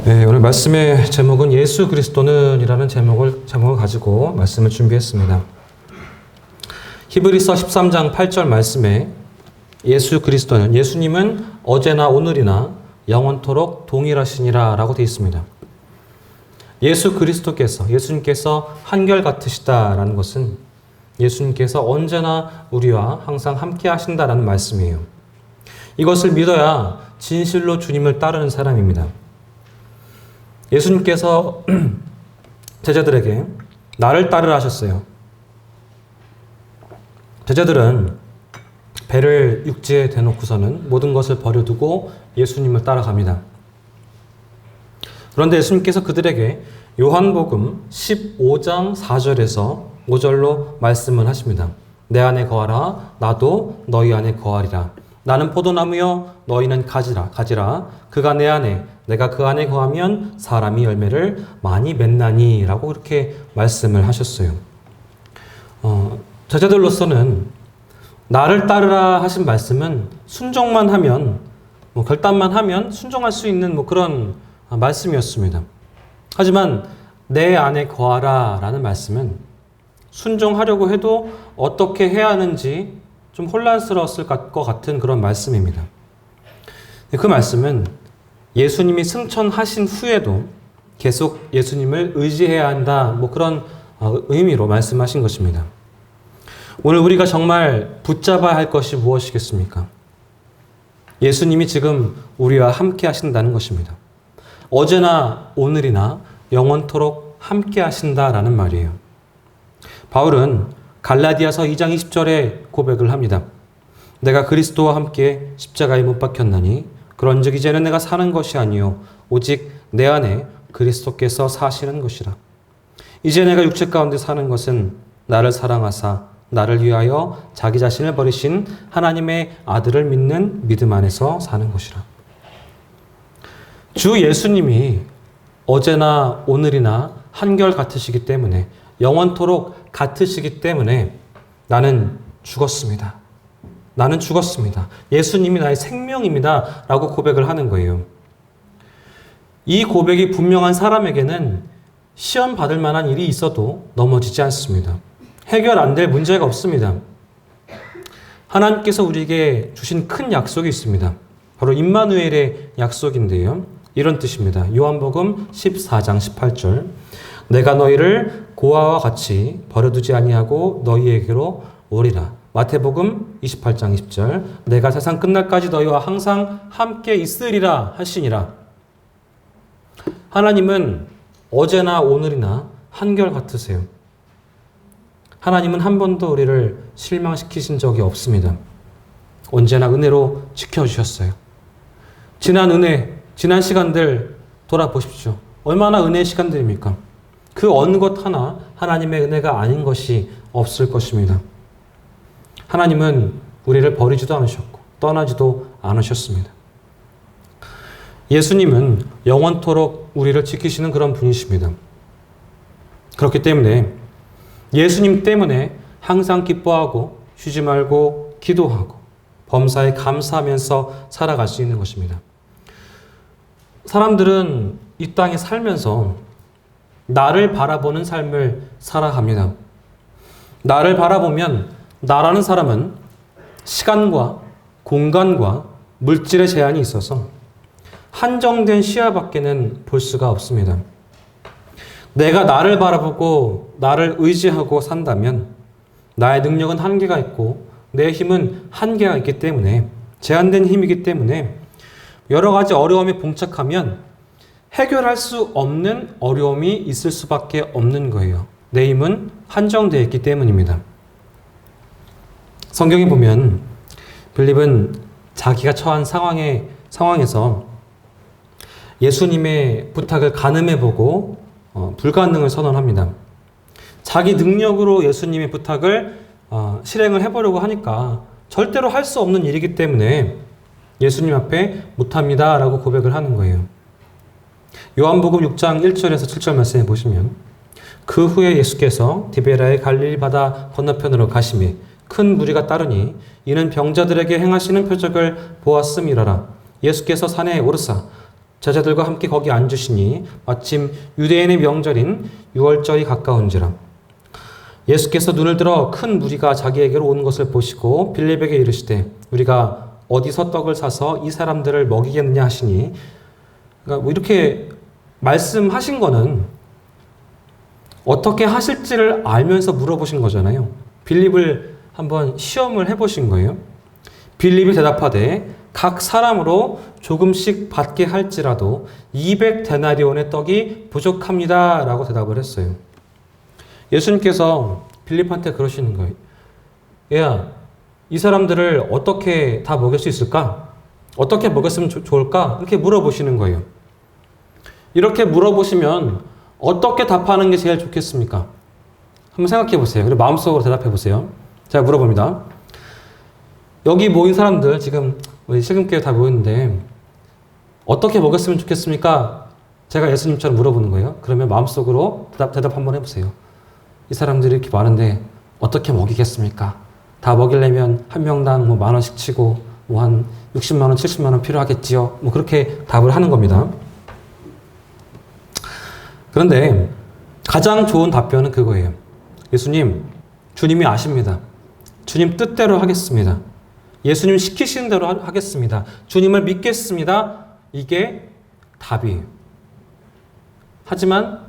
네, 오늘 말씀의 제목은 예수 그리스도는 이라는 제목을 가지고 말씀을 준비했습니다. 히브리서 13장 8절 말씀에 예수 그리스도는, 예수님은 어제나 오늘이나 영원토록 동일하시니라 라고 되어 있습니다. 예수 그리스도께서, 예수님께서 한결같으시다라는 것은 예수님께서 언제나 우리와 항상 함께 하신다라는 말씀이에요. 이것을 믿어야 진실로 주님을 따르는 사람입니다. 예수님께서 제자들에게 나를 따르라 하셨어요. 제자들은 배를 육지에 대놓고서는 모든 것을 버려두고 예수님을 따라갑니다. 그런데 예수님께서 그들에게 요한복음 15장 4절에서 5절로 말씀을 하십니다. 내 안에 거하라, 나도 너희 안에 거하리라. 나는 포도나무여, 너희는 가지라. 그가 내 안에, 내가 그 안에 거하면 사람이 열매를 많이 맺나니 라고 그렇게 말씀을 하셨어요. 제자들로서는 나를 따르라 하신 말씀은 순종만 하면, 결단만 하면 순종할 수 있는 그런 말씀이었습니다. 하지만 내 안에 거하라 라는 말씀은 순종하려고 해도 어떻게 해야 하는지 좀 혼란스러웠을 것 같은 그런 말씀입니다. 그 말씀은 예수님이 승천하신 후에도 계속 예수님을 의지해야 한다, 그런 의미로 말씀하신 것입니다. 오늘 우리가 정말 붙잡아야 할 것이 무엇이겠습니까? 예수님이 지금 우리와 함께 하신다는 것입니다. 어제나 오늘이나 영원토록 함께 하신다라는 말이에요. 바울은 갈라디아서 2장 20절에 고백을 합니다. 내가 그리스도와 함께 십자가에 못 박혔나니 그런즉 이제는 내가 사는 것이 아니요 오직 내 안에 그리스도께서 사시는 것이라. 이제 내가 육체 가운데 사는 것은 나를 사랑하사 나를 위하여 자기 자신을 버리신 하나님의 아들을 믿는 믿음 안에서 사는 것이라. 주 예수님이 어제나 오늘이나 한결같으시기 때문에, 영원토록 같으시기 때문에 나는 죽었습니다. 나는 죽었습니다. 예수님이 나의 생명입니다. 라고 고백을 하는 거예요. 이 고백이 분명한 사람에게는 시험 받을 만한 일이 있어도 넘어지지 않습니다. 해결 안 될 문제가 없습니다. 하나님께서 우리에게 주신 큰 약속이 있습니다. 바로 임마누엘의 약속인데요. 이런 뜻입니다. 요한복음 14장 18절. 내가 너희를 고아와 같이 버려두지 아니하고 너희에게로 오리라. 마태복음 28장 20절. 내가 세상 끝날까지 너희와 항상 함께 있으리라 하시니라. 하나님은 어제나 오늘이나 한결같으세요. 하나님은 한 번도 우리를 실망시키신 적이 없습니다. 언제나 은혜로 지켜주셨어요. 지난 시간들 돌아보십시오. 얼마나 은혜의 시간들입니까? 그 어느 것 하나 하나님의 은혜가 아닌 것이 없을 것입니다. 하나님은 우리를 버리지도 않으셨고 떠나지도 않으셨습니다. 예수님은 영원토록 우리를 지키시는 그런 분이십니다. 그렇기 때문에 예수님 때문에 항상 기뻐하고 쉬지 말고 기도하고 범사에 감사하면서 살아갈 수 있는 것입니다. 사람들은 이 땅에 살면서 나를 바라보는 삶을 살아갑니다. 나를 바라보면 나라는 사람은 시간과 공간과 물질의 제한이 있어서 한정된 시야 밖에는 볼 수가 없습니다. 내가 나를 바라보고 나를 의지하고 산다면 나의 능력은 한계가 있고 내 힘은 한계가 있기 때문에, 제한된 힘이기 때문에 여러 가지 어려움에 봉착하면 해결할 수 없는 어려움이 있을 수밖에 없는 거예요. 내 힘은 한정되어 있기 때문입니다. 성경에 보면 빌립은 자기가 처한 상황에서 예수님의 부탁을 가늠해보고 불가능을 선언합니다. 자기 능력으로 예수님의 부탁을 실행을 해보려고 하니까 절대로 할 수 없는 일이기 때문에 예수님 앞에 못합니다 라고 고백을 하는 거예요. 요한복음 6장 1절에서 7절 말씀해 보시면 그 후에 예수께서 디베라의 갈릴리 바다 건너편으로 가시매 큰 무리가 따르니 이는 병자들에게 행하시는 표적을 보았음이라라. 예수께서 산에 오르사 제자들과 함께 거기 앉으시니 마침 유대인의 명절인 유월절이 가까운지라. 예수께서 눈을 들어 큰 무리가 자기에게로 오는 것을 보시고 빌립에게 이르시되 우리가 어디서 떡을 사서 이 사람들을 먹이겠느냐 하시니, 그러니까 뭐 이렇게 말씀하신 거는 어떻게 하실지를 알면서 물어보신 거잖아요. 빌립을 한번 시험을 해보신 거예요. 빌립이 대답하되 각 사람으로 조금씩 받게 할지라도 200데나리온의 떡이 부족합니다 라고 대답을 했어요. 예수님께서 빌립한테 그러시는 거예요. 얘야, 이 사람들을 어떻게 다 먹일 수 있을까? 어떻게 먹였으면 좋을까? 이렇게 물어보시는 거예요. 이렇게 물어보시면 어떻게 답하는 게 제일 좋겠습니까? 한번 생각해 보세요. 그리고 마음속으로 대답해 보세요. 제가 물어봅니다. 여기 모인 사람들, 지금 우리 실금교회 다 모였는데 어떻게 먹였으면 좋겠습니까? 제가 예수님처럼 물어보는 거예요. 그러면 마음속으로 대답 한번 해보세요. 이 사람들이 이렇게 많은데 어떻게 먹이겠습니까? 다 먹이려면 한 명당 뭐 10,000원씩 치고 뭐 한 60만 원, 70만 원 필요하겠지요. 뭐 그렇게 답을 하는 겁니다. 그런데 가장 좋은 답변은 그거예요. 예수님, 주님이 아십니다. 주님 뜻대로 하겠습니다. 예수님 시키시는 대로 하겠습니다. 주님을 믿겠습니다. 이게 답이에요. 하지만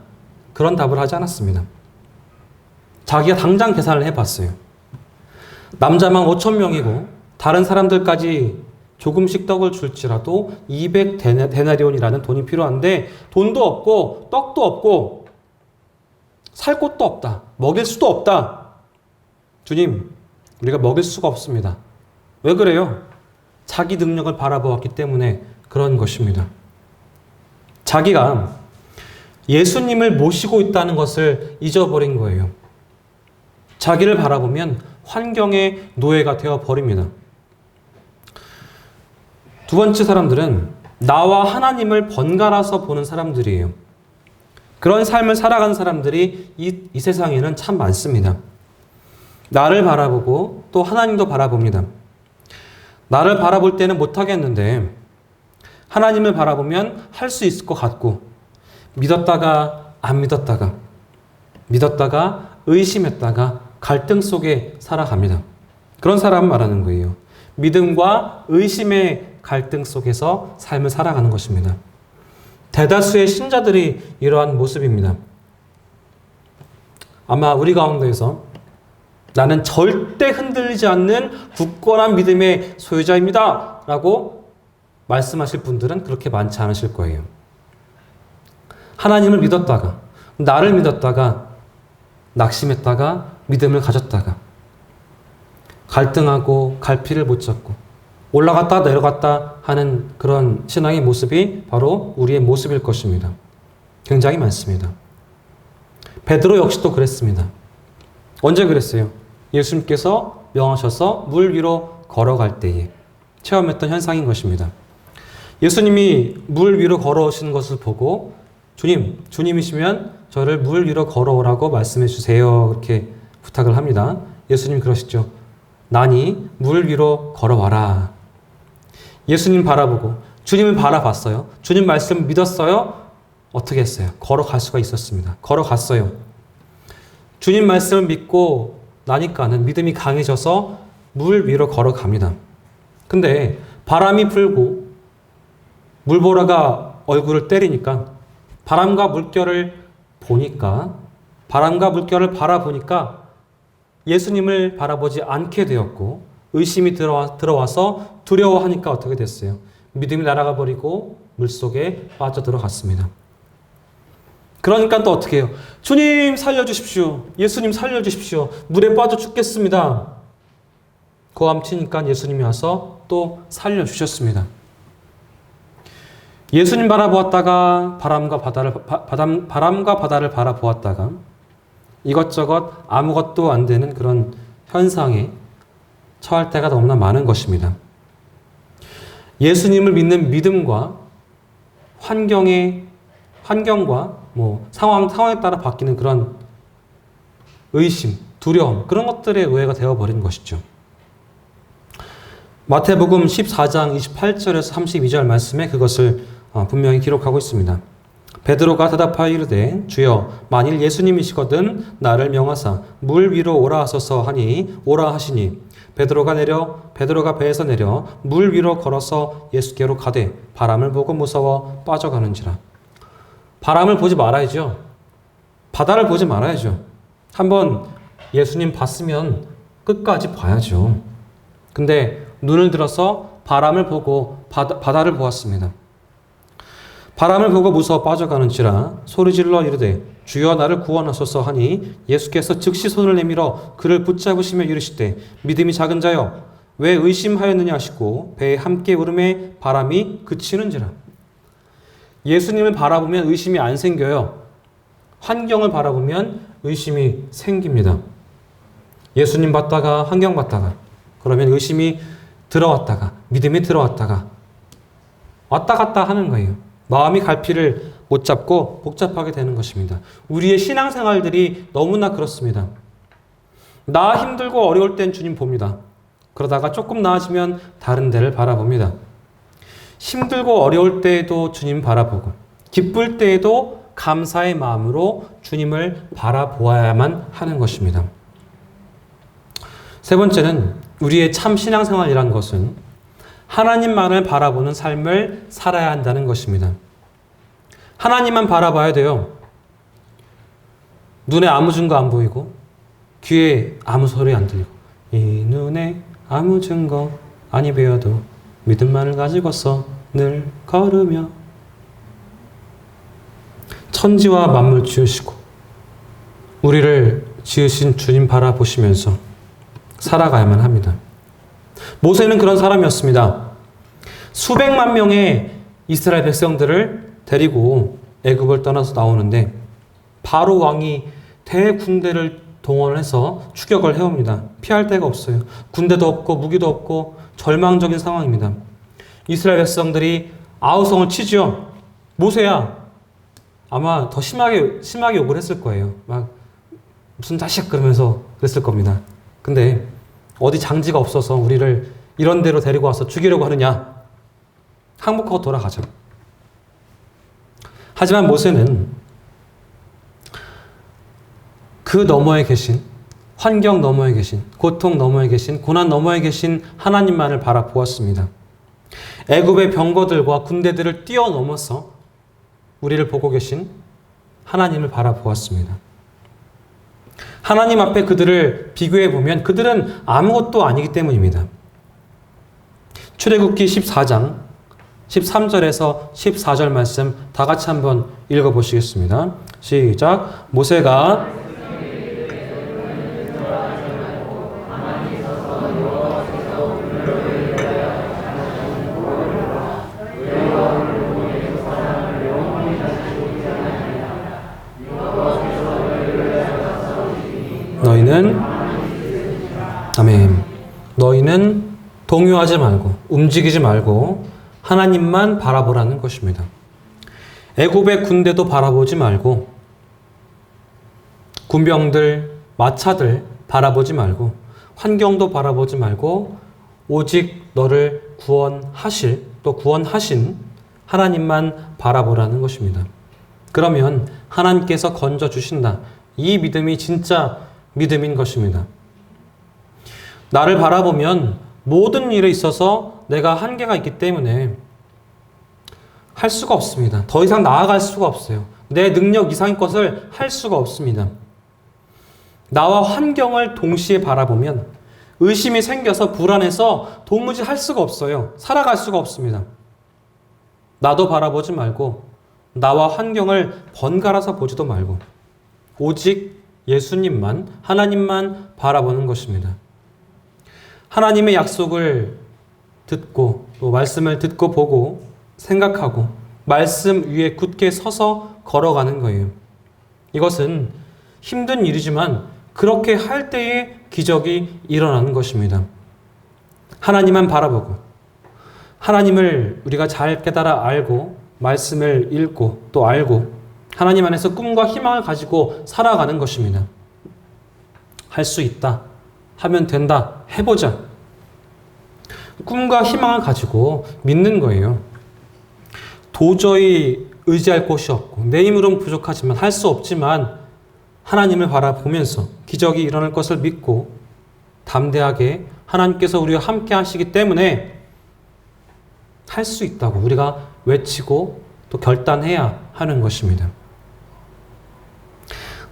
그런 답을 하지 않았습니다. 자기가 당장 계산을 해봤어요. 남자만 5,000명이고 다른 사람들까지 조금씩 떡을 줄지라도 200데나리온이라는 돈이 필요한데 돈도 없고 떡도 없고 살 곳도 없다. 먹일 수도 없다. 주님, 우리가 먹일 수가 없습니다. 왜 그래요? 자기 능력을 바라보았기 때문에 그런 것입니다. 자기가 예수님을 모시고 있다는 것을 잊어버린 거예요. 자기를 바라보면 환경의 노예가 되어버립니다. 두 번째 사람들은 나와 하나님을 번갈아서 보는 사람들이에요. 그런 삶을 살아가는 사람들이 이 세상에는 참 많습니다. 나를 바라보고 또 하나님도 바라봅니다. 나를 바라볼 때는 못하겠는데 하나님을 바라보면 할 수 있을 것 같고, 믿었다가 안 믿었다가, 믿었다가 의심했다가 갈등 속에 살아갑니다. 그런 사람 말하는 거예요. 믿음과 의심의 갈등 속에서 삶을 살아가는 것입니다. 대다수의 신자들이 이러한 모습입니다. 아마 우리 가운데에서 나는 절대 흔들리지 않는 굳건한 믿음의 소유자입니다 라고 말씀하실 분들은 그렇게 많지 않으실 거예요. 하나님을 믿었다가, 나를 믿었다가, 낙심했다가, 믿음을 가졌다가, 갈등하고 갈피를 못 잡고 올라갔다 내려갔다 하는 그런 신앙의 모습이 바로 우리의 모습일 것입니다. 굉장히 많습니다. 베드로 역시도 그랬습니다. 언제 그랬어요? 예수님께서 명하셔서 물 위로 걸어갈 때에 체험했던 현상인 것입니다. 예수님이 물 위로 걸어오시는 것을 보고 주님이시면 저를 물 위로 걸어오라고 말씀해 주세요. 그렇게 부탁을 합니다. 예수님 그러시죠. 나니 물 위로 걸어와라. 예수님 바라보고 주님을 바라봤어요. 주님 말씀 믿었어요. 어떻게 했어요? 걸어갈 수가 있었습니다. 걸어갔어요. 주님 말씀을 믿고 나니까는 믿음이 강해져서 물 위로 걸어갑니다. 근데 바람이 불고 물보라가 얼굴을 때리니까 바람과 물결을 바라보니까 예수님을 바라보지 않게 되었고 의심이 들어와서 두려워하니까 어떻게 됐어요? 믿음이 날아가 버리고 물속에 빠져들어갔습니다. 그러니까 또 어떻게 해요? 주님 살려주십시오. 예수님 살려주십시오. 물에 빠져 죽겠습니다. 고함치니까 예수님이 와서 또 살려주셨습니다. 예수님 바라보았다가 바람과 바다를 바라보았다가 이것저것 아무것도 안 되는 그런 현상에 처할 때가 너무나 많은 것입니다. 예수님을 믿는 믿음과 환경과 상황에 따라 바뀌는 그런 의심, 두려움, 그런 것들의 노예가 되어버린 것이죠. 마태복음 14장 28절에서 32절 말씀에 그것을 분명히 기록하고 있습니다. 베드로가 대답하여 이르되 주여 만일 예수님이시거든 나를 명하사 물 위로 오라 하소서 하니 오라 하시니 베드로가 배에서 내려 물 위로 걸어서 예수께로 가되 바람을 보고 무서워 빠져가는지라. 바람을 보지 말아야죠. 바다를 보지 말아야죠. 한번 예수님 봤으면 끝까지 봐야죠. 근데 눈을 들어서 바람을 보고 바다를 보았습니다. 바람을 보고 무서워 빠져가는지라 소리질러 이르되 주여 나를 구원하소서 하니 예수께서 즉시 손을 내밀어 그를 붙잡으시며 이르시되 믿음이 작은 자여 왜 의심하였느냐 하시고 배에 함께 오름에 바람이 그치는지라. 예수님을 바라보면 의심이 안 생겨요. 환경을 바라보면 의심이 생깁니다. 예수님 봤다가 환경 봤다가 그러면 의심이 들어왔다가 믿음이 들어왔다가 왔다 갔다 하는 거예요. 마음이 갈피를 못 잡고 복잡하게 되는 것입니다. 우리의 신앙생활들이 너무나 그렇습니다. 나 힘들고 어려울 땐 주님 봅니다. 그러다가 조금 나아지면 다른 데를 바라봅니다. 힘들고 어려울 때에도 주님 바라보고 기쁠 때에도 감사의 마음으로 주님을 바라보아야만 하는 것입니다. 세 번째는 우리의 참 신앙생활이란 것은 하나님만을 바라보는 삶을 살아야 한다는 것입니다. 하나님만 바라봐야 돼요. 눈에 아무 증거 안 보이고 귀에 아무 소리 안 들리고 이 눈에 아무 증거 아니 보여도 믿음만을 가지고서 늘 걸으며 천지와 만물 지으시고 우리를 지으신 주님 바라보시면서 살아가야만 합니다. 모세는 그런 사람이었습니다. 수백만 명의 이스라엘 백성들을 데리고 애굽을 떠나서 나오는데 바로 왕이 대군대를 동원해서 추격을 해옵니다. 피할 데가 없어요. 군대도 없고 무기도 없고 절망적인 상황입니다. 이스라엘 백성들이 아우성을 치죠. 모세야. 아마 더 심하게 욕을 했을 거예요. 막 무슨 자식 그러면서 그랬을 겁니다. 근데 어디 장지가 없어서 우리를 이런 데로 데리고 와서 죽이려고 하느냐? 항복하고 돌아가죠. 하지만 모세는 그 너머에 계신, 환경 너머에 계신, 고통 너머에 계신, 고난 너머에 계신 하나님만을 바라보았습니다. 애굽의 병거들과 군대들을 뛰어넘어서 우리를 보고 계신 하나님을 바라보았습니다. 하나님 앞에 그들을 비교해 보면 그들은 아무것도 아니기 때문입니다. 출애굽기 14장 13절에서 14절 말씀 다 같이 한번 읽어보시겠습니다. 시작. 모세가 너희는 동요하지 말고 움직이지 말고 하나님만 바라보라는 것입니다. 애굽의 군대도 바라보지 말고 군병들, 마차들 바라보지 말고 환경도 바라보지 말고 오직 너를 구원하실 또 구원하신 하나님만 바라보라는 것입니다. 그러면 하나님께서 건져주신다. 이 믿음이 진짜 믿음인 것입니다. 나를 바라보면 모든 일에 있어서 내가 한계가 있기 때문에 할 수가 없습니다. 더 이상 나아갈 수가 없어요. 내 능력 이상의 것을 할 수가 없습니다. 나와 환경을 동시에 바라보면 의심이 생겨서 불안해서 도무지 할 수가 없어요. 살아갈 수가 없습니다. 나도 바라보지 말고 나와 환경을 번갈아서 보지도 말고 오직 예수님만, 하나님만 바라보는 것입니다. 하나님의 약속을 듣고 또 말씀을 듣고 보고 생각하고 말씀 위에 굳게 서서 걸어가는 거예요. 이것은 힘든 일이지만 그렇게 할 때에 기적이 일어나는 것입니다. 하나님만 바라보고 하나님을 우리가 잘 깨달아 알고 말씀을 읽고 또 알고 하나님 안에서 꿈과 희망을 가지고 살아가는 것입니다. 할 수 있다. 하면 된다. 해보자. 꿈과 희망을 가지고 믿는 거예요. 도저히 의지할 곳이 없고 내 힘으로는 부족하지만 할 수 없지만 하나님을 바라보면서 기적이 일어날 것을 믿고 담대하게 하나님께서 우리와 함께 하시기 때문에 할 수 있다고 우리가 외치고 또 결단해야 하는 것입니다.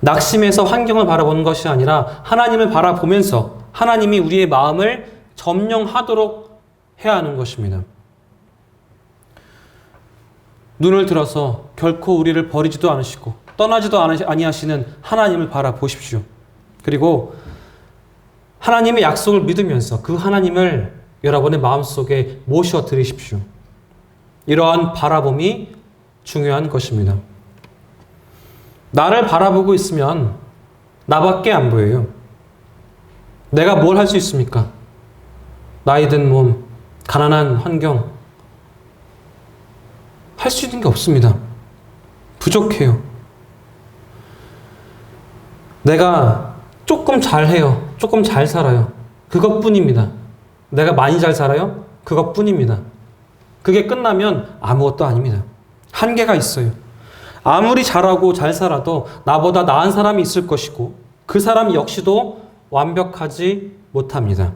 낙심해서 환경을 바라보는 것이 아니라 하나님을 바라보면서 하나님이 우리의 마음을 점령하도록 해야 하는 것입니다. 눈을 들어서 결코 우리를 버리지도 않으시고 떠나지도 아니하시는 하나님을 바라보십시오. 그리고 하나님의 약속을 믿으면서 그 하나님을 여러분의 마음속에 모셔 드리십시오. 이러한 바라봄이 중요한 것입니다. 나를 바라보고 있으면 나밖에 안 보여요. 내가 뭘 할 수 있습니까? 나이 든 몸, 가난한 환경, 할 수 있는 게 없습니다. 부족해요. 내가 조금 잘해요. 조금 잘 살아요. 그것뿐입니다. 내가 많이 잘 살아요? 그것뿐입니다. 그게 끝나면 아무것도 아닙니다. 한계가 있어요. 아무리 잘하고 잘 살아도 나보다 나은 사람이 있을 것이고 그 사람 역시도 완벽하지 못합니다.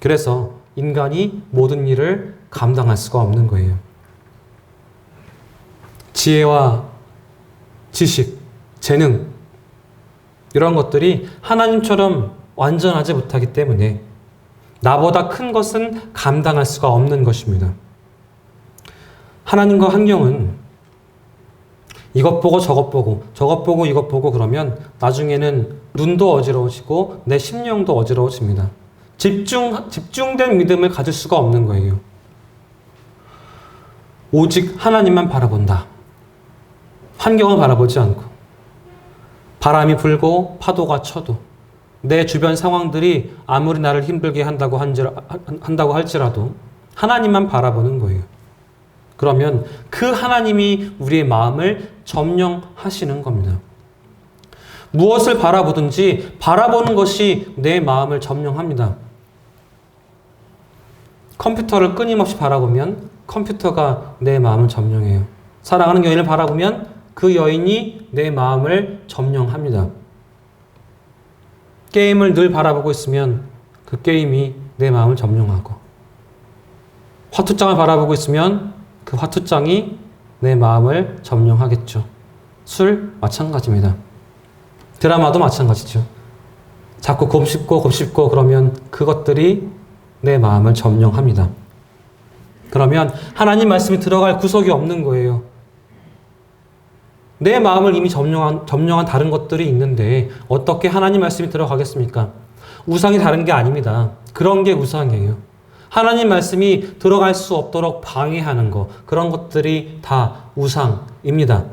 그래서 인간이 모든 일을 감당할 수가 없는 거예요. 지혜와 지식, 재능 이런 것들이 하나님처럼 완전하지 못하기 때문에 나보다 큰 것은 감당할 수가 없는 것입니다. 하나님과 환경은 이것 보고 저것 보고 저것 보고 이것 보고 그러면 나중에는 눈도 어지러워지고 내 심령도 어지러워집니다. 집중된 믿음을 가질 수가 없는 거예요. 오직 하나님만 바라본다. 환경을 바라보지 않고 바람이 불고 파도가 쳐도 내 주변 상황들이 아무리 나를 힘들게 한다고 할지라도 하나님만 바라보는 거예요. 그러면 그 하나님이 우리의 마음을 점령하시는 겁니다. 무엇을 바라보든지 바라보는 것이 내 마음을 점령합니다. 컴퓨터를 끊임없이 바라보면 컴퓨터가 내 마음을 점령해요. 사랑하는 여인을 바라보면 그 여인이 내 마음을 점령합니다. 게임을 늘 바라보고 있으면 그 게임이 내 마음을 점령하고 화투장을 바라보고 있으면 그 화투장이 내 마음을 점령하겠죠. 술 마찬가지입니다. 드라마도 마찬가지죠. 자꾸 곱씹고 그러면 그것들이 내 마음을 점령합니다. 그러면 하나님 말씀이 들어갈 구석이 없는 거예요. 내 마음을 이미 점령한 다른 것들이 있는데 어떻게 하나님 말씀이 들어가겠습니까? 우상이 다른 게 아닙니다. 그런 게 우상이에요. 하나님 말씀이 들어갈 수 없도록 방해하는 거, 그런 것들이 다 우상입니다.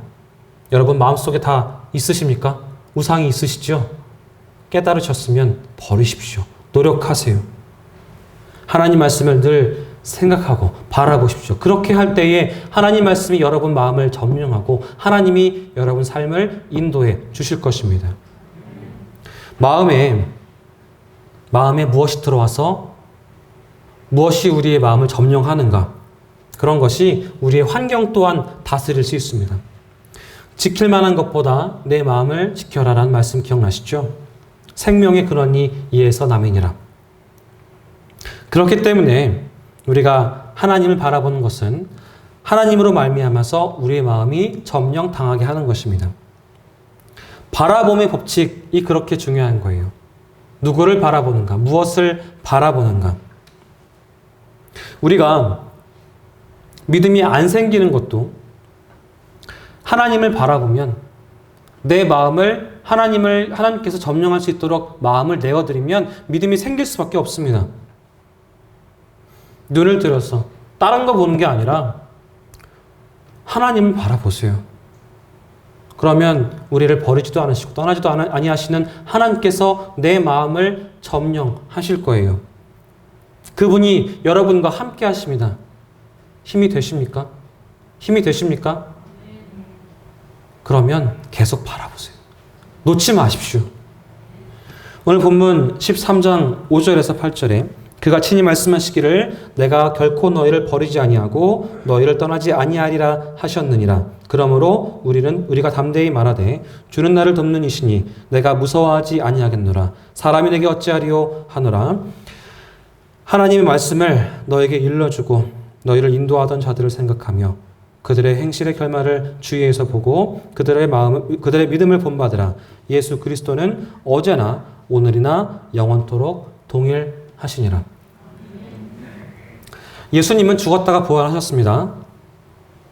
여러분 마음속에 다 있으십니까? 우상이 있으시죠? 깨달으셨으면 버리십시오. 노력하세요. 하나님 말씀을 늘 생각하고 바라보십시오. 그렇게 할 때에 하나님 말씀이 여러분 마음을 점령하고 하나님이 여러분 삶을 인도해 주실 것입니다. 마음에 무엇이 들어와서 무엇이 우리의 마음을 점령하는가, 그런 것이 우리의 환경 또한 다스릴 수 있습니다. 지킬 만한 것보다 내 마음을 지켜라라는 말씀 기억나시죠? 생명의 근원이 이에서 남이니라. 그렇기 때문에 우리가 하나님을 바라보는 것은 하나님으로 말미암아서 우리의 마음이 점령당하게 하는 것입니다. 바라봄의 법칙이 그렇게 중요한 거예요. 누구를 바라보는가, 무엇을 바라보는가. 우리가 믿음이 안 생기는 것도 하나님을 바라보면 내 마음을 하나님께서 점령할 수 있도록 마음을 내어드리면 믿음이 생길 수밖에 없습니다. 눈을 들어서 다른 거 보는 게 아니라 하나님을 바라보세요. 그러면 우리를 버리지도 않으시고 떠나지도 아니하시는 하나님께서 내 마음을 점령하실 거예요. 그분이 여러분과 함께 하십니다. 힘이 되십니까? 힘이 되십니까? 그러면 계속 바라보세요. 놓지 마십시오. 오늘 본문 13장 5절에서 8절에 그가 친히 말씀하시기를 내가 결코 너희를 버리지 아니하고 너희를 떠나지 아니하리라 하셨느니라. 그러므로 우리가 담대히 말하되 주는 나를 돕는 이시니 내가 무서워하지 아니하겠노라. 사람이 내게 어찌하리요 하노라. 하나님의 말씀을 너에게 일러주고 너희를 인도하던 자들을 생각하며 그들의 행실의 결말을 주위에서 보고 그들의 믿음을 본받으라. 예수 그리스도는 어제나 오늘이나 영원토록 동일하시니라. 예수님은 죽었다가 부활하셨습니다.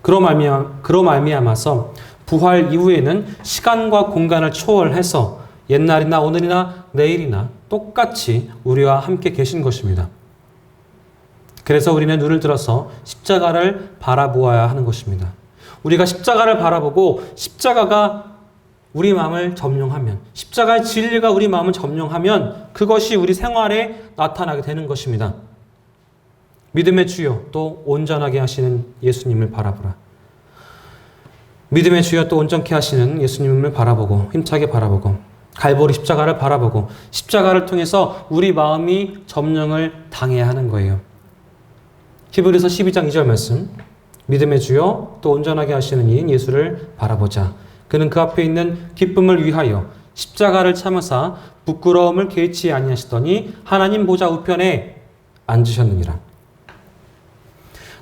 그로 말미암아서 부활 이후에는 시간과 공간을 초월해서 옛날이나 오늘이나 내일이나 똑같이 우리와 함께 계신 것입니다. 그래서 우리는 눈을 들어서 십자가를 바라보아야 하는 것입니다. 우리가 십자가를 바라보고 십자가가 우리 마음을 점령하면, 십자가의 진리가 우리 마음을 점령하면 그것이 우리 생활에 나타나게 되는 것입니다. 믿음의 주요 또 온전하게 하시는 예수님을 바라보라. 믿음의 주여 또 온전케 하시는 예수님을 바라보고 힘차게 바라보고 갈보리 십자가를 바라보고 십자가를 통해서 우리 마음이 점령을 당해야 하는 거예요. 히브리서 12장 2절 말씀, 믿음의 주여 또 온전하게 하시는 이인 예수를 바라보자. 그는 그 앞에 있는 기쁨을 위하여 십자가를 참으사 부끄러움을 개의치 아니하시더니 하나님 보좌 우편에 앉으셨느니라.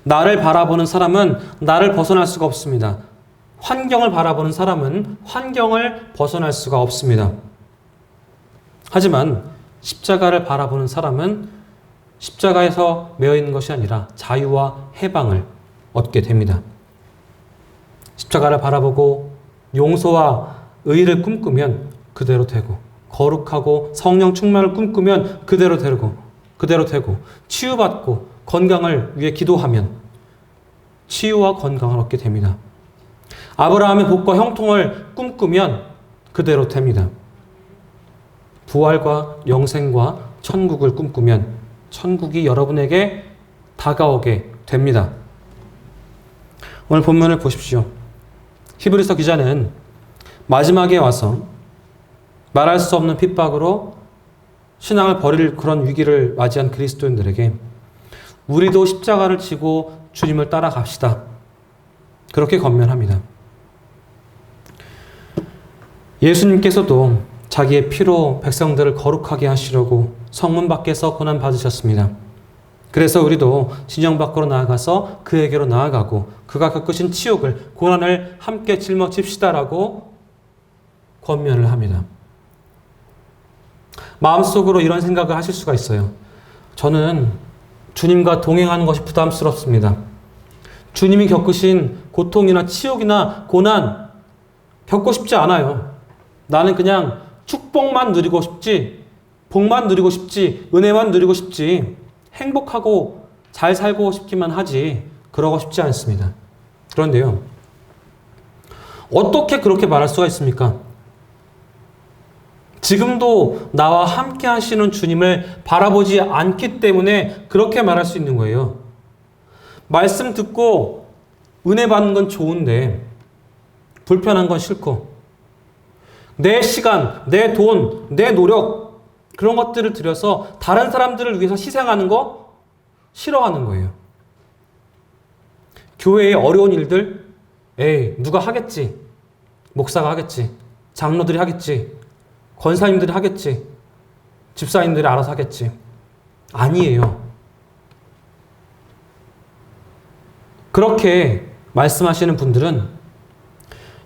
나를 바라보는 사람은 나를 벗어날 수가 없습니다. 환경을 바라보는 사람은 환경을 벗어날 수가 없습니다. 하지만 십자가를 바라보는 사람은 십자가에서 매여 있는 것이 아니라 자유와 해방을 얻게 됩니다. 십자가를 바라보고 용서와 의를 꿈꾸면 그대로 되고, 거룩하고 성령 충만을 꿈꾸면 그대로 되고, 치유받고 건강을 위해 기도하면 치유와 건강을 얻게 됩니다. 아브라함의 복과 형통을 꿈꾸면 그대로 됩니다. 부활과 영생과 천국을 꿈꾸면 천국이 여러분에게 다가오게 됩니다. 오늘 본문을 보십시오. 히브리서 기자는 마지막에 와서 말할 수 없는 핍박으로 신앙을 버릴 그런 위기를 맞이한 그리스도인들에게 우리도 십자가를 지고 주님을 따라갑시다. 그렇게 권면합니다. 예수님께서도 자기의 피로 백성들을 거룩하게 하시려고 성문 밖에서 고난 받으셨습니다. 그래서 우리도 진영 밖으로 나아가서 그에게로 나아가고 그가 겪으신 치욕을, 고난을 함께 짊어집시다라고 권면을 합니다. 마음속으로 이런 생각을 하실 수가 있어요. 저는 주님과 동행하는 것이 부담스럽습니다. 주님이 겪으신 고통이나 치욕이나 고난 겪고 싶지 않아요. 나는 그냥 축복만 누리고 싶지, 복만 누리고 싶지, 은혜만 누리고 싶지, 행복하고 잘 살고 싶기만 하지 그러고 싶지 않습니다. 그런데요, 어떻게 그렇게 말할 수가 있습니까? 지금도 나와 함께 하시는 주님을 바라보지 않기 때문에 그렇게 말할 수 있는 거예요. 말씀 듣고 은혜 받는 건 좋은데 불편한 건 싫고, 내 시간, 내 돈, 내 노력, 그런 것들을 들여서 다른 사람들을 위해서 희생하는 거 싫어하는 거예요. 교회의 어려운 일들, 누가 하겠지. 목사가 하겠지. 장로들이 하겠지. 권사님들이 하겠지. 집사님들이 알아서 하겠지. 아니에요. 그렇게 말씀하시는 분들은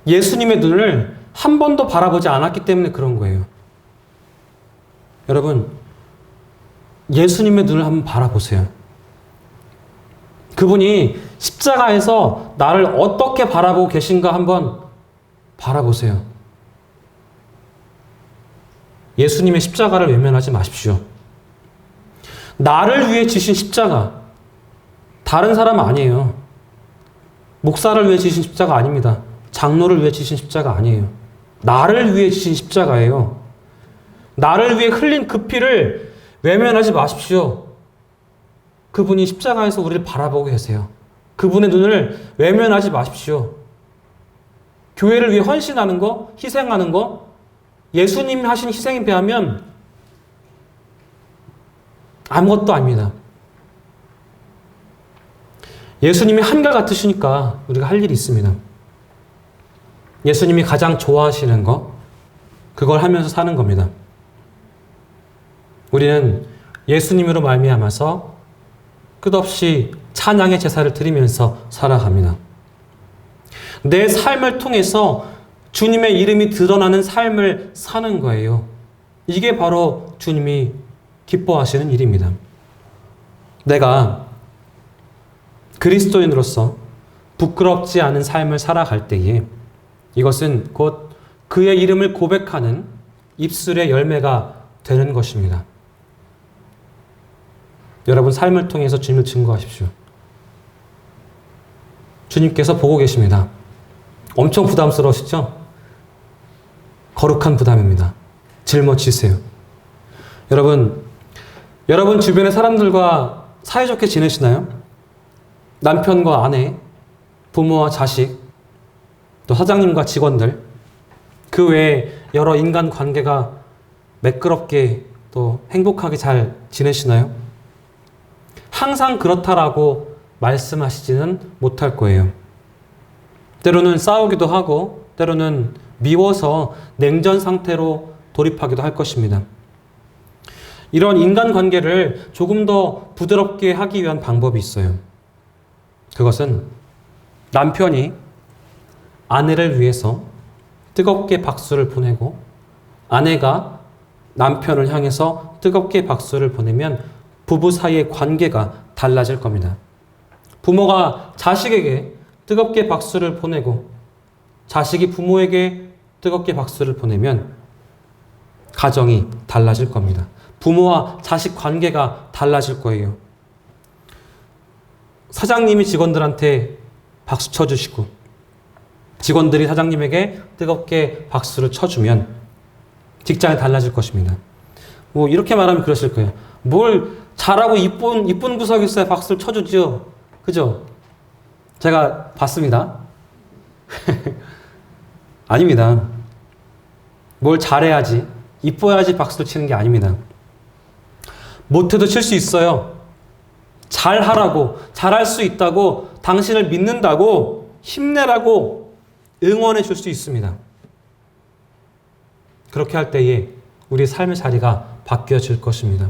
예수님의 눈을 한 번도 바라보지 않았기 때문에 그런 거예요. 여러분, 예수님의 눈을 한번 바라보세요. 그분이 십자가에서 나를 어떻게 바라보고 계신가 한번 바라보세요. 예수님의 십자가를 외면하지 마십시오. 나를 위해 지신 십자가, 다른 사람 아니에요. 목사를 위해 지신 십자가 아닙니다. 장로를 위해 지신 십자가 아니에요. 나를 위해 지신 십자가예요. 나를 위해 흘린 그 피를 외면하지 마십시오. 그분이 십자가에서 우리를 바라보고 계세요. 그분의 눈을 외면하지 마십시오. 교회를 위해 헌신하는 거, 희생하는 거, 예수님이 하신 희생에 비하면 아무것도 아닙니다. 예수님이 한결같으시니까 우리가 할 일이 있습니다. 예수님이 가장 좋아하시는 거, 그걸 하면서 사는 겁니다. 우리는 예수님으로 말미암아서 끝없이 찬양의 제사를 드리면서 살아갑니다. 내 삶을 통해서 주님의 이름이 드러나는 삶을 사는 거예요. 이게 바로 주님이 기뻐하시는 일입니다. 내가 그리스도인으로서 부끄럽지 않은 삶을 살아갈 때에 이것은 곧 그의 이름을 고백하는 입술의 열매가 되는 것입니다. 여러분 삶을 통해서 주님을 증거하십시오. 주님께서 보고 계십니다. 엄청 부담스러우시죠? 거룩한 부담입니다. 짊어지세요. 여러분 주변의 사람들과 사이좋게 지내시나요? 남편과 아내, 부모와 자식, 또 사장님과 직원들, 그 외에 여러 인간 관계가 매끄럽게 또 행복하게 잘 지내시나요? 항상 그렇다라고 말씀하시지는 못할 거예요. 때로는 싸우기도 하고 때로는 미워서 냉전 상태로 돌입하기도 할 것입니다. 이런 인간관계를 조금 더 부드럽게 하기 위한 방법이 있어요. 그것은 남편이 아내를 위해서 뜨겁게 박수를 보내고 아내가 남편을 향해서 뜨겁게 박수를 보내면 부부 사이의 관계가 달라질 겁니다. 부모가 자식에게 뜨겁게 박수를 보내고 자식이 부모에게 뜨겁게 박수를 보내면 가정이 달라질 겁니다. 부모와 자식 관계가 달라질 거예요. 사장님이 직원들한테 박수 쳐주시고 직원들이 사장님에게 뜨겁게 박수를 쳐주면 직장이 달라질 것입니다. 뭐 이렇게 말하면 그러실 거예요. 뭘 잘하고 이쁜 구석이 있어야 박수를 쳐주죠. 그죠? 제가 봤습니다. 아닙니다. 뭘 잘해야지, 이뻐야지 박수를 치는 게 아닙니다. 못해도 칠 수 있어요. 잘하라고, 잘할 수 있다고, 당신을 믿는다고, 힘내라고 응원해 줄 수 있습니다. 그렇게 할 때에 우리의 삶의 자리가 바뀌어질 것입니다.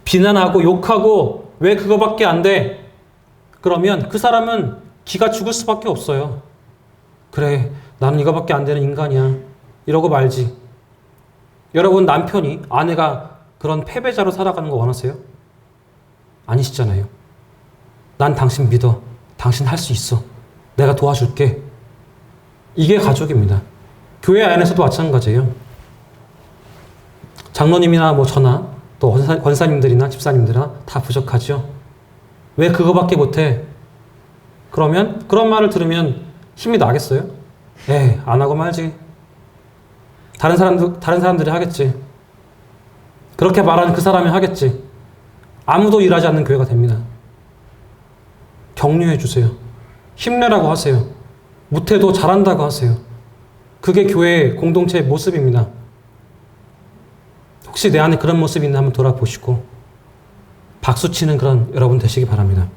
비난하고 욕하고 왜 그거밖에 안 돼? 그러면 그 사람은 기가 죽을 수밖에 없어요. 그래, 나는 이거밖에 안 되는 인간이야. 이러고 말지. 여러분 남편이, 아내가 그런 패배자로 살아가는 거 원하세요? 아니시잖아요. 난 당신 믿어. 당신 할 수 있어. 내가 도와줄게. 이게 가족입니다. 교회 안에서도 마찬가지예요. 장로님이나 뭐 저나 또 권사님들이나 집사님들이나 다 부족하죠. 왜 그거밖에 못해? 그러면 그런 말을 들으면 힘이 나겠어요? 안 하고 말지. 다른 사람들이 하겠지. 그렇게 말하는 그 사람이 하겠지. 아무도 일하지 않는 교회가 됩니다. 격려해 주세요. 힘내라고 하세요. 못해도 잘한다고 하세요. 그게 교회의 공동체의 모습입니다. 혹시 내 안에 그런 모습이 있나 한번 돌아보시고 박수치는 그런 여러분 되시기 바랍니다.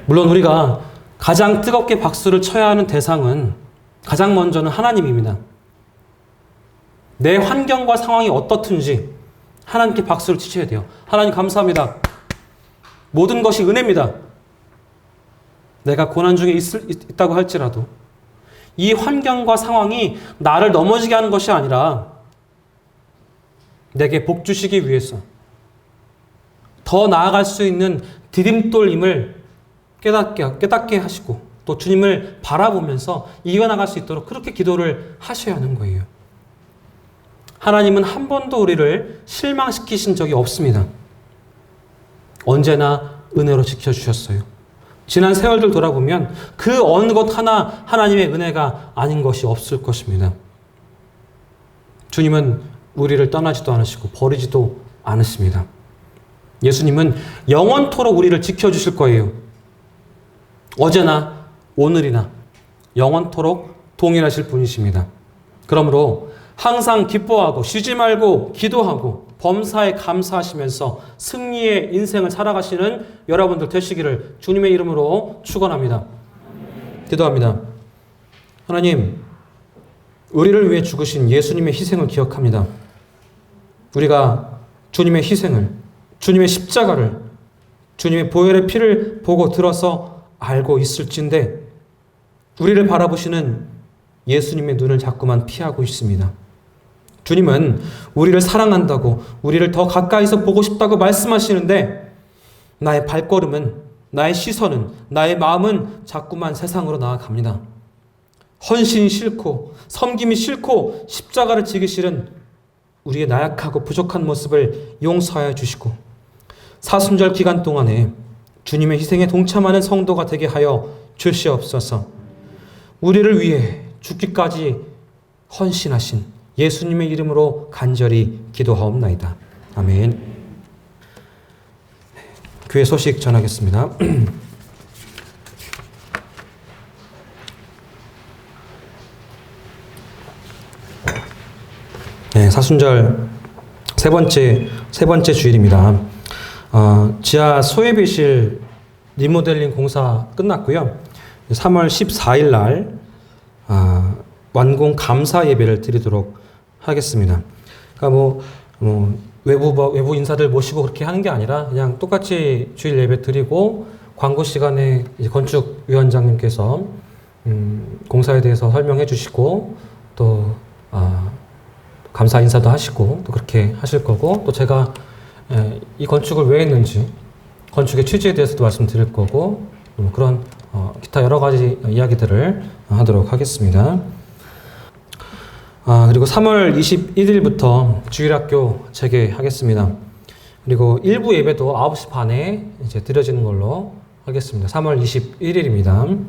물론 우리가 가장 뜨겁게 박수를 쳐야 하는 대상은 가장 먼저는 하나님입니다. 내 환경과 상황이 어떻든지 하나님께 박수를 치셔야 돼요. 하나님 감사합니다. 모든 것이 은혜입니다. 내가 고난 중에 있다고 할지라도 이 환경과 상황이 나를 넘어지게 하는 것이 아니라 내게 복 주시기 위해서 더 나아갈 수 있는 디딤돌임을 깨닫게 하시고 또 주님을 바라보면서 이겨나갈 수 있도록 그렇게 기도를 하셔야 하는 거예요. 하나님은 한 번도 우리를 실망시키신 적이 없습니다. 언제나 은혜로 지켜주셨어요. 지난 세월들 돌아보면 그 어느 것 하나 하나님의 은혜가 아닌 것이 없을 것입니다. 주님은 우리를 떠나지도 않으시고 버리지도 않으십니다. 예수님은 영원토록 우리를 지켜주실 거예요. 어제나 오늘이나 영원토록 동일하실 분이십니다. 그러므로 항상 기뻐하고 쉬지 말고 기도하고 범사에 감사하시면서 승리의 인생을 살아가시는 여러분들 되시기를 주님의 이름으로 축원합니다. 기도합니다. 하나님, 우리를 위해 죽으신 예수님의 희생을 기억합니다. 우리가 주님의 희생을, 주님의 십자가를, 주님의 보혈의 피를 보고 들어서 알고 있을진데 우리를 바라보시는 예수님의 눈을 자꾸만 피하고 있습니다. 주님은 우리를 사랑한다고, 우리를 더 가까이서 보고 싶다고 말씀하시는데 나의 발걸음은, 나의 시선은, 나의 마음은 자꾸만 세상으로 나아갑니다. 헌신이 싫고 섬김이 싫고 십자가를 지기 싫은 우리의 나약하고 부족한 모습을 용서하여 주시고 사순절 기간 동안에 주님의 희생에 동참하는 성도가 되게 하여 주시옵소서. 우리를 위해 죽기까지 헌신하신 예수님의 이름으로 간절히 기도하옵나이다. 아멘. 교회 소식 전하겠습니다. 네, 사순절 세 번째 주일입니다. 지하 소외배실 리모델링 공사 끝났고요. 3월 14일 날 완공 감사 예배를 드리도록 하겠습니다. 그러니까 외부 인사들 모시고 그렇게 하는 게 아니라 그냥 똑같이 주일 예배 드리고 광고 시간에 이제 건축위원장님께서 공사에 대해서 설명해 주시고 또 감사 인사도 하시고 또 그렇게 하실 거고 또 제가 이 건축을 왜 했는지 건축의 취지에 대해서도 말씀드릴 거고 그런 기타 여러 가지 이야기들을 하도록 하겠습니다. 그리고 3월 21일부터 주일학교 재개하겠습니다. 그리고 일부 예배도 9시 반에 이제 드려지는 걸로 하겠습니다. 3월 21일입니다.